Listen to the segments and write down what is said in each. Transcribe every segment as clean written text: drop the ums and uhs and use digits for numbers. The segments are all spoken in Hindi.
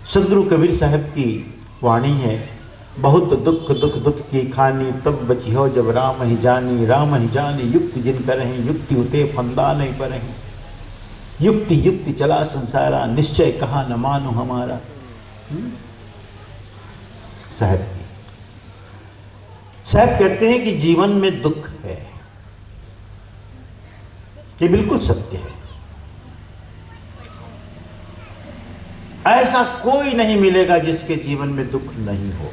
सदगुरु कबीर साहब की वाणी है, बहुत दुख दुख दुख की खानी, तब बची हो जब राम ही जानी, राम ही जानी युक्ति जिन करहीं, युक्ति उते फंदा नहीं परहीं, युक्ति युक्ति चला संसारा, निश्चय कहा न मानो हमारा। साहब कहते हैं कि जीवन में दुख है, ये बिल्कुल सत्य है। ऐसा कोई नहीं मिलेगा जिसके जीवन में दुख नहीं हो,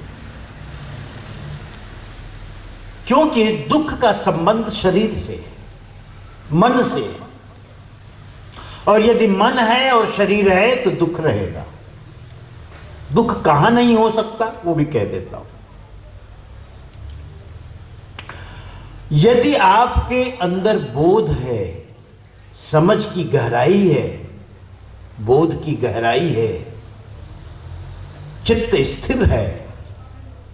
क्योंकि दुख का संबंध शरीर से, मन से, और यदि मन है और शरीर है तो दुख रहेगा। दुख कहां नहीं हो सकता वो भी कह देता हूं। यदि आपके अंदर बोध है, समझ की गहराई है, बोध की गहराई है, चित्त स्थिर है,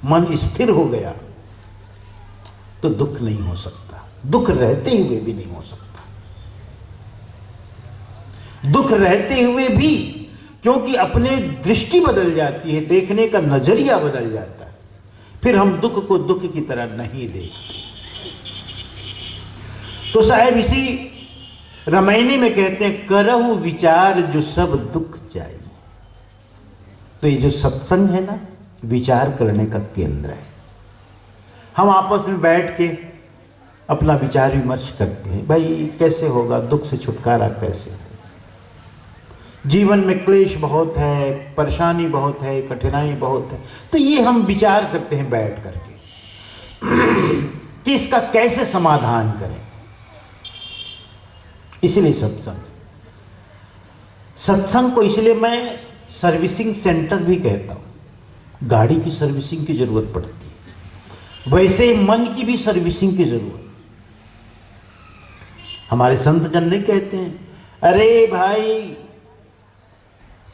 मन स्थिर हो गया, तो दुख नहीं हो सकता। दुख रहते हुए भी नहीं हो सकता। दुख रहते हुए भी, क्योंकि अपने दृष्टि बदल जाती है, देखने का नजरिया बदल जाता है, फिर हम दुख को दुख की तरह नहीं देखते। तो साहब इसी रामायणी में कहते हैं, करहु विचार जो सब दुख जाई। तो ये जो सत्संग है ना, विचार करने का केंद्र है। हम आपस में बैठ के अपना विचार विमर्श करते हैं, भाई कैसे होगा, दुख से छुटकारा कैसे हो। जीवन में क्लेश बहुत है, परेशानी बहुत है, कठिनाई बहुत है, तो ये हम विचार करते हैं बैठ करके कि इसका कैसे समाधान करें। इसलिए सत्संग को इसलिए मैं सर्विसिंग सेंटर भी कहता हूं। गाड़ी की सर्विसिंग की जरूरत पड़ती है, वैसे ही मन की भी सर्विसिंग की जरूरत। हमारे संत जन नहीं कहते हैं, अरे भाई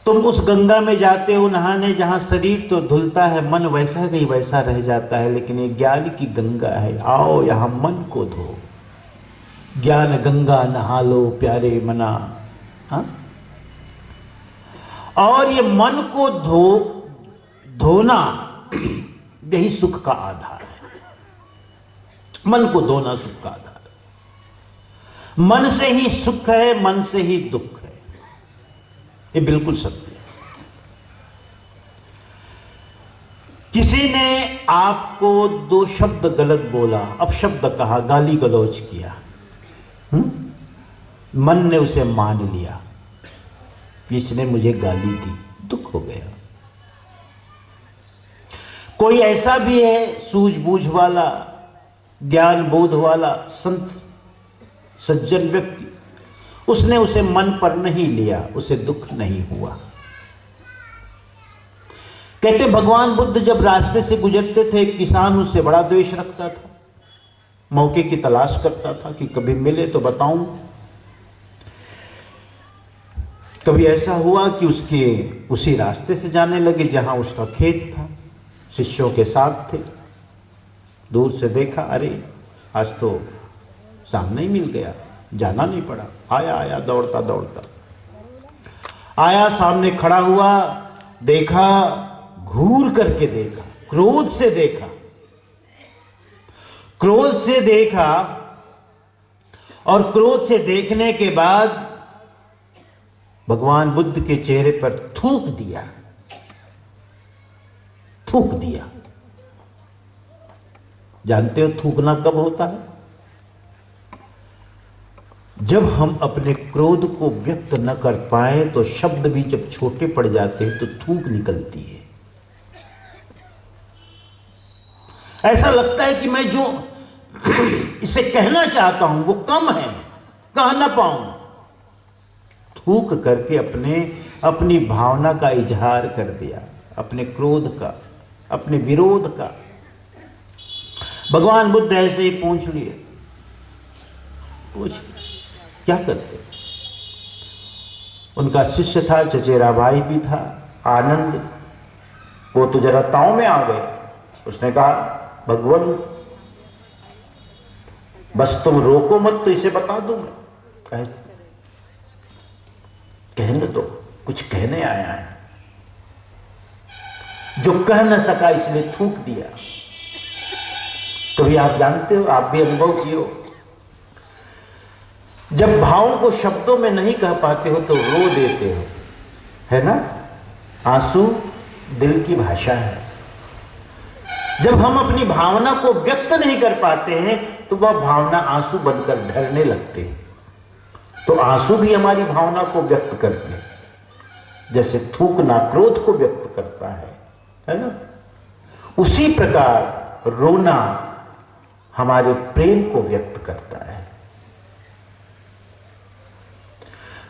तुम उस गंगा में जाते हो नहाने जहां शरीर तो धुलता है, मन वैसा ही वैसा रह जाता है, लेकिन ये ज्ञान की गंगा है, आओ यहां मन को धो, ज्ञान गंगा नहा लो प्यारे मना। हाँ? और ये मन को धोना यही सुख का आधार है। मन को धोना सुख का आधार है। मन से ही सुख है, मन से ही दुख है, ये बिल्कुल सत्य है। किसी ने आपको दो शब्द गलत बोला, अपशब्द कहा, गाली गलौज किया, मन ने उसे मान लिया, इसने मुझे गाली दी, दुख हो गया। कोई ऐसा भी है सूझबूझ वाला, ज्ञान बोध वाला संत सज्जन व्यक्ति, उसने उसे मन पर नहीं लिया, उसे दुख नहीं हुआ। कहते भगवान बुद्ध जब रास्ते से गुजरते थे, किसान उससे बड़ा द्वेष रखता था, मौके की तलाश करता था कि कभी मिले तो बताऊं। कभी ऐसा हुआ कि उसके उसी रास्ते से जाने लगे जहां उसका खेत था, शिष्यों के साथ थे। दूर से देखा, अरे आज तो सामने ही मिल गया, जाना नहीं पड़ा। आया दौड़ता दौड़ता आया, सामने खड़ा हुआ, देखा, घूर करके देखा, क्रोध से देखा, क्रोध से देखा, और क्रोध से देखने के बाद भगवान बुद्ध के चेहरे पर थूक दिया, थूक दिया। जानते हो थूकना कब होता है? जब हम अपने क्रोध को व्यक्त न कर पाए, तो शब्द भी जब छोटे पड़ जाते हैं तो थूक निकलती है। ऐसा लगता है कि मैं जो इसे कहना चाहता हूं वो कम है, कह ना पाऊं। थूक करके अपनी भावना का इजहार कर दिया, अपने क्रोध का, अपने विरोध का। भगवान बुद्ध ऐसे ही पूछ लिए, पूछ क्या करते? उनका शिष्य था, चचेरा भाई भी था, आनंद, वो तो जरा ताव में आ गए। उसने कहा, भगवान बस तुम रोको मत, तो इसे बता दूं मैं। कहने दो, कुछ कहने आया है। जो कह न सका इसलिए थूक दिया। कभी आप जानते हो, आप भी अनुभव किए हो, जब भावों को शब्दों में नहीं कह पाते हो तो रो देते हो, है ना। आंसू दिल की भाषा है। जब हम अपनी भावना को व्यक्त नहीं कर पाते हैं तो वह भावना आंसू बनकर ढलने लगते हैं। तो आंसू भी हमारी भावना को व्यक्त करते हैं, जैसे थूकना क्रोध को व्यक्त करता है ना। उसी प्रकार रोना हमारे प्रेम को व्यक्त करता है।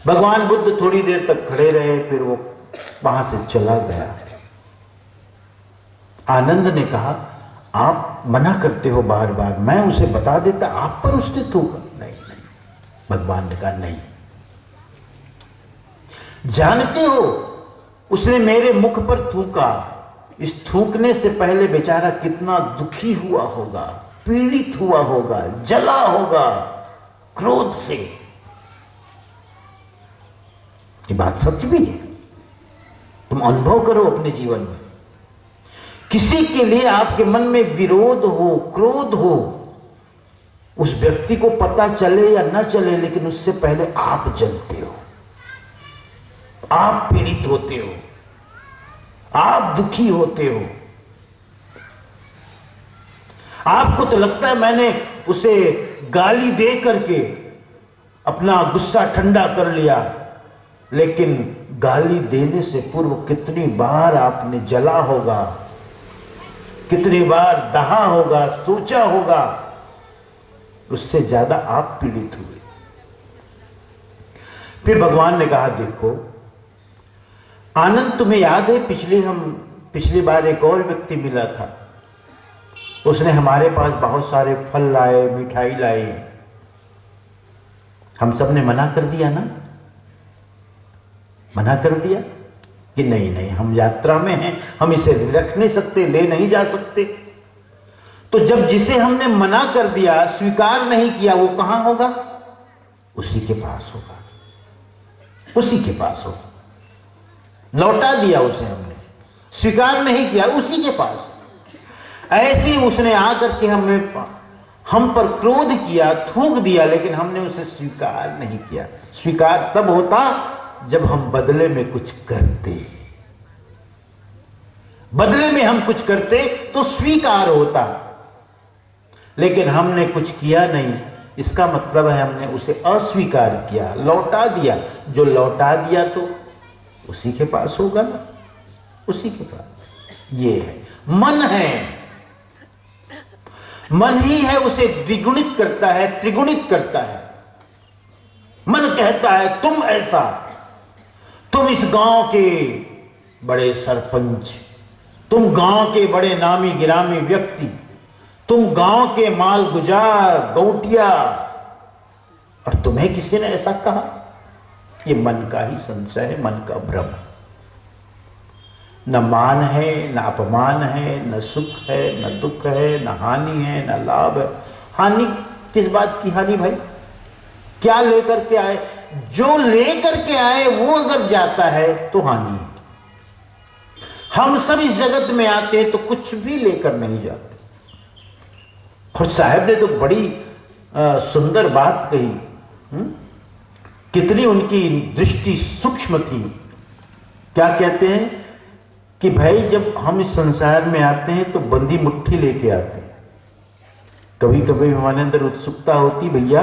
भगवान बुद्ध थोड़ी देर तक खड़े रहे, फिर वो वहां से चला गया। आनंद ने कहा, आप मना करते हो बार बार, मैं उसे बता देता, आप पर उसने थूका। नहीं नहीं, भगवान ने कहा नहीं, जानते हो उसने मेरे मुख पर थूका, इस थूकने से पहले बेचारा कितना दुखी हुआ होगा, पीड़ित हुआ होगा, जला होगा क्रोध से। ये बात सच भी है, तुम अनुभव करो अपने जीवन में। किसी के लिए आपके मन में विरोध हो, क्रोध हो, उस व्यक्ति को पता चले या न चले, लेकिन उससे पहले आप जलते हो, आप पीड़ित होते हो, आप दुखी होते हो। आपको तो लगता है मैंने उसे गाली दे करके अपना गुस्सा ठंडा कर लिया, लेकिन गाली देने से पूर्व कितनी बार आपने जला होगा, कितनी बार दहा होगा, सोचा होगा, उससे ज्यादा आप पीड़ित हुए। फिर भगवान ने कहा, देखो आनंद, तुम्हें याद है पिछली बार एक और व्यक्ति मिला था, उसने हमारे पास बहुत सारे फल लाए, मिठाई लाई, हम सब ने मना कर दिया ना, मना कर दिया कि नहीं नहीं, हम यात्रा में हैं, हम इसे रख नहीं सकते, ले नहीं जा सकते। तो जब जिसे हमने मना कर दिया, स्वीकार नहीं किया, वो कहां होगा? उसी के पास होगा, उसी के पास होगा। लौटा दिया उसे हमने, स्वीकार नहीं किया, उसी के पास। ऐसे ही उसने आकर के हम पर क्रोध किया, थूक दिया, लेकिन हमने उसे स्वीकार नहीं किया। स्वीकार तब होता जब हम बदले में कुछ करते, बदले में हम कुछ करते तो स्वीकार होता, लेकिन हमने कुछ किया नहीं, इसका मतलब है हमने उसे अस्वीकार किया, लौटा दिया। जो लौटा दिया तो उसी के पास होगा ना, उसी के पास। ये है मन, है मन ही है उसे द्विगुणित करता है, त्रिगुणित करता है। मन कहता है तुम ऐसा, तुम इस गांव के बड़े सरपंच, तुम गांव के बड़े नामी गिरामी व्यक्ति, तुम गांव के मालगुजार गौटिया, और तुम्हें किसी ने ऐसा कहा। ये मन का ही संशय है, मन का भ्रम। न मान है, न अपमान है, न सुख है, न दुख है, न हानि है, न लाभ है। हानि किस बात की हानि भाई? क्या लेकर के आए? जो लेकर के आए वो अगर जाता है तो हानि है। हम सब इस जगत में आते हैं तो कुछ भी लेकर नहीं जाते। और साहब ने तो बड़ी सुंदर बात कही, कितनी उनकी दृष्टि सूक्ष्म थी। क्या कहते हैं कि भाई जब हम इस संसार में आते हैं तो बंदी मुट्ठी लेके आते हैं। कभी कभी हमारे अंदर उत्सुकता होती, भैया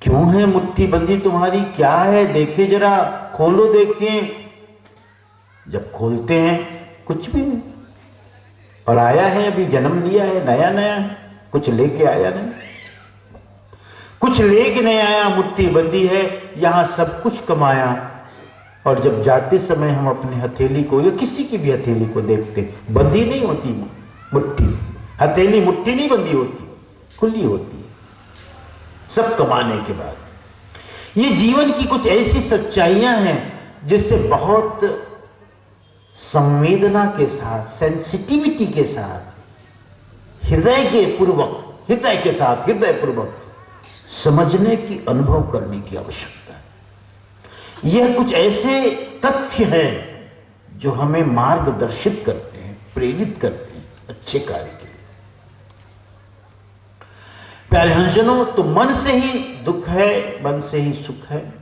क्यों है मुट्ठी बंदी तुम्हारी, क्या है, देखे जरा, खोलो देखें। जब खोलते हैं कुछ भी नहीं, और आया है अभी जन्म लिया है, नया नया है, कुछ लेके आया नहीं, कुछ लेके नहीं आया, मुट्ठी बंदी है, यहां सब कुछ कमाया। और जब जाते समय हम अपनी हथेली को या किसी की भी हथेली को देखते, बंदी नहीं होती मुट्ठी, हथेली मुट्ठी नहीं बंदी होती, खुली होती है सब कमाने के बाद। ये जीवन की कुछ ऐसी सच्चाइयां हैं जिससे बहुत संवेदना के साथ, सेंसिटिविटी के साथ, हृदय के साथ हृदय पूर्वक समझने की, अनुभव करने की आवश्यकता है। यह कुछ ऐसे तथ्य हैं जो हमें मार्गदर्शित करते हैं, प्रेरित करते हैं अच्छे कार्य के लिए। प्यारे हंसजनों, तो मन से ही दुख है, मन से ही सुख है।